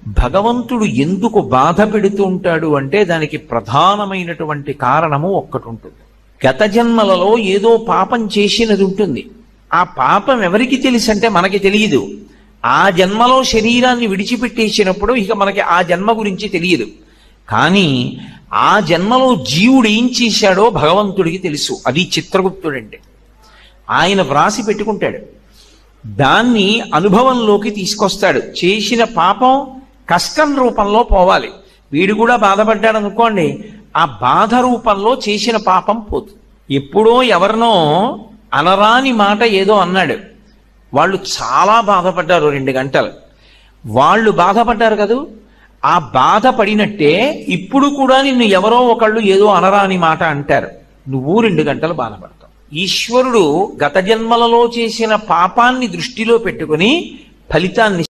భగవంతుడు ఎందుకు బాధ పెడుతూ ఉంటాడు అంటే దానికి ప్రధానమైనటువంటి కారణము ఒక్కటి ఉంటుంది. గత జన్మలలో ఏదో పాపం చేసినది ఉంటుంది. ఆ పాపం ఎవరికి తెలుసు అంటే మనకి తెలియదు. ఆ జన్మలో శరీరాన్ని విడిచిపెట్టేసినప్పుడు ఇక మనకి ఆ జన్మ గురించి తెలియదు. కానీ ఆ జన్మలో జీవుడు ఏం చేశాడో భగవంతుడికి తెలుసు. అది చిత్రగుప్తుడంటే. ఆయన వ్రాసి పెట్టుకుంటాడు, దాన్ని అనుభవంలోకి తీసుకొస్తాడు. చేసిన పాపం కష్టం రూపంలో పోవాలి. వీడు కూడా బాధపడ్డాడు అనుకోండి, ఆ బాధ రూపంలో చేసిన పాపం పోతుంది. ఎప్పుడో ఎవరినో అనరాని మాట ఏదో అన్నాడు, వాళ్ళు చాలా బాధపడ్డారు 2 గంటలు. వాళ్ళు బాధపడ్డారు కదూ, ఆ బాధపడినట్టే ఇప్పుడు కూడా నిన్ను ఎవరో ఒకళ్ళు ఏదో అనరాని మాట అంటారు, నువ్వు 2 గంటలు బాధపడతావు. ఈశ్వరుడు గత జన్మలలో చేసిన పాపాన్ని దృష్టిలో పెట్టుకుని ఫలితాన్ని